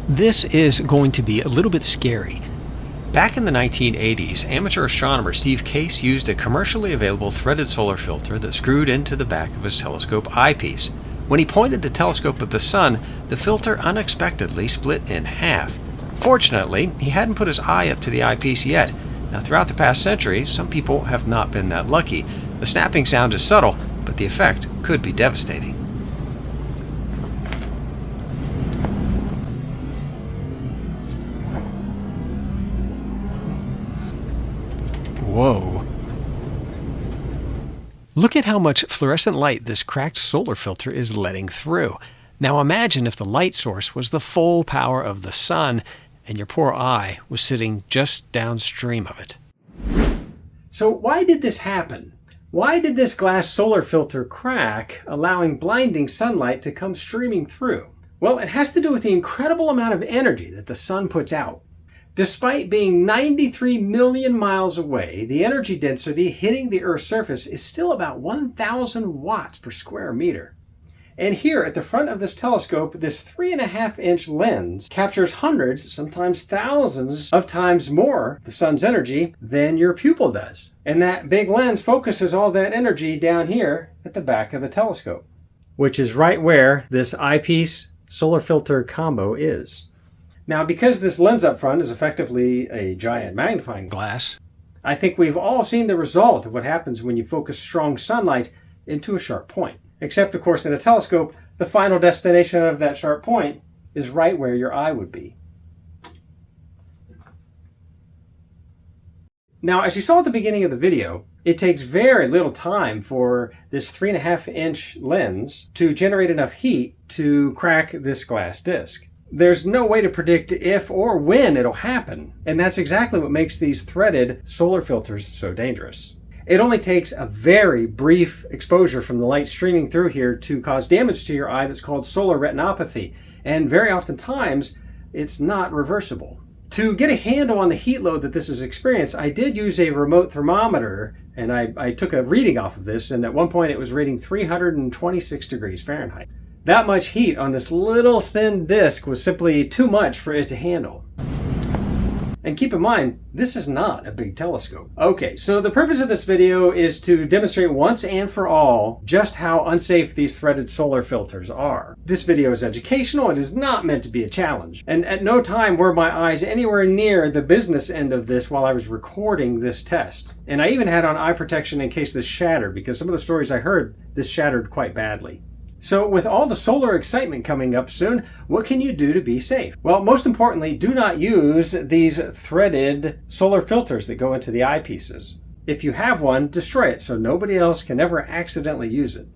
This is going to be a little bit scary. Back in the 1980s, amateur astronomer Steve Case used a commercially available threaded solar filter that screwed into the back of his telescope eyepiece. When he pointed the telescope at the sun, the filter unexpectedly split in half. Fortunately, he hadn't put his eye up to the eyepiece yet. Now, throughout the past century, some people have not been that lucky. The snapping sound is subtle, but the effect could be devastating. Whoa. Look at how much fluorescent light this cracked solar filter is letting through. Now imagine if the light source was the full power of the sun and your poor eye was sitting just downstream of it. So why did this happen? Why did this glass solar filter crack, allowing blinding sunlight to come streaming through? Well, it has to do with the incredible amount of energy that the sun puts out. Despite being 93 million miles away, the energy density hitting the Earth's surface is still about 1,000 watts per square meter. And here at the front of this telescope, this 3.5-inch lens captures hundreds, sometimes thousands of times more of the sun's energy than your pupil does. And that big lens focuses all that energy down here at the back of the telescope, which is right where this eyepiece solar filter combo is. Now, because this lens up front is effectively a giant magnifying glass, I think we've all seen the result of what happens when you focus strong sunlight into a sharp point. Except, of course, in a telescope, the final destination of that sharp point is right where your eye would be. Now, as you saw at the beginning of the video, it takes very little time for this 3.5-inch lens to generate enough heat to crack this glass disc. There's no way to predict if or when it'll happen, and that's exactly what makes these threaded solar filters so dangerous. It only takes a very brief exposure from the light streaming through here to cause damage to your eye that's called solar retinopathy, and very oftentimes it's not reversible. To get a handle on the heat load that this is experienced, I did use a remote thermometer, and I took a reading off of this, and at one point it was reading 326 degrees Fahrenheit. That much heat on this little thin disc was simply too much for it to handle. And keep in mind, this is not a big telescope. Okay, so the purpose of this video is to demonstrate once and for all just how unsafe these threaded solar filters are. This video is educational. It is not meant to be a challenge. And at no time were my eyes anywhere near the business end of this while I was recording this test. And I even had on eye protection in case this shattered, because some of the stories I heard, this shattered quite badly. So with all the solar excitement coming up soon, what can you do to be safe? Well, most importantly, do not use these threaded solar filters that go into the eyepieces. If you have one, destroy it so nobody else can ever accidentally use it.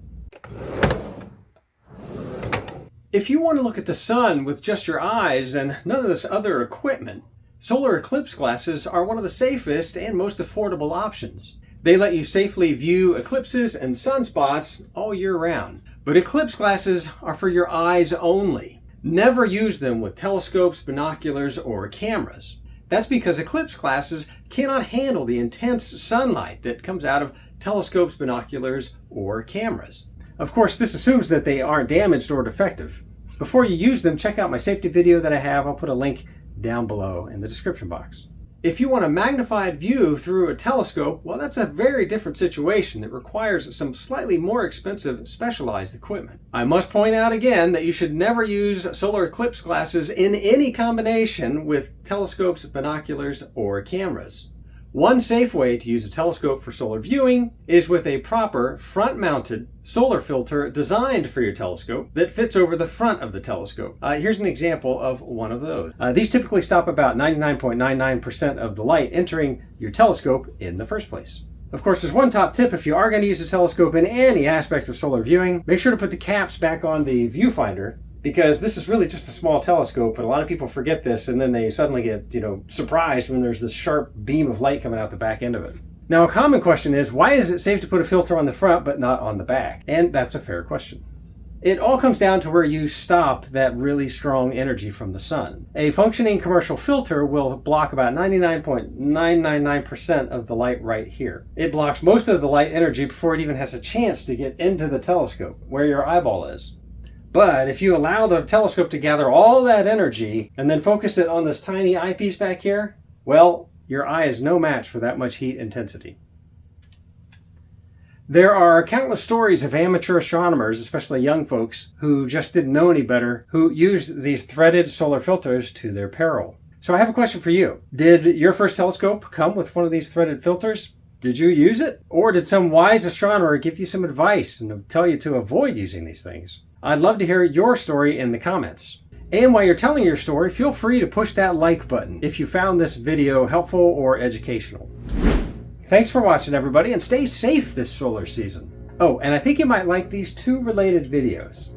If you want to look at the sun with just your eyes and none of this other equipment, solar eclipse glasses are one of the safest and most affordable options. They let you safely view eclipses and sunspots all year round. But eclipse glasses are for your eyes only. Never use them with telescopes, binoculars, or cameras. That's because eclipse glasses cannot handle the intense sunlight that comes out of telescopes, binoculars, or cameras. Of course, this assumes that they aren't damaged or defective. Before you use them, check out my safety video that I have. I'll put a link down below in the description box. If you want a magnified view through a telescope, well, that's a very different situation that requires some slightly more expensive specialized equipment. I must point out again that you should never use solar eclipse glasses in any combination with telescopes, binoculars, or cameras. One safe way to use a telescope for solar viewing is with a proper front-mounted solar filter designed for your telescope that fits over the front of the telescope. Here's an example of one of those. These typically stop about 99.99% of the light entering your telescope in the first place. Of course, there's one top tip. If you are going to use a telescope in any aspect of solar viewing, make sure to put the caps back on the viewfinder, because this is really just a small telescope, but a lot of people forget this, and then they suddenly get, surprised when there's this sharp beam of light coming out the back end of it. Now, a common question is, why is it safe to put a filter on the front but not on the back? And that's a fair question. It all comes down to where you stop that really strong energy from the sun. A functioning commercial filter will block about 99.999% of the light right here. It blocks most of the light energy before it even has a chance to get into the telescope, where your eyeball is. But if you allow the telescope to gather all that energy and then focus it on this tiny eyepiece back here, well, your eye is no match for that much heat intensity. There are countless stories of amateur astronomers, especially young folks, who just didn't know any better, who used these threaded solar filters to their peril. So I have a question for you. Did your first telescope come with one of these threaded filters? Did you use it? Or did some wise astronomer give you some advice and tell you to avoid using these things? I'd love to hear your story in the comments. And while you're telling your story, feel free to push that like button if you found this video helpful or educational. Thanks for watching, everybody, and stay safe this solar season. Oh, and I think you might like these two related videos.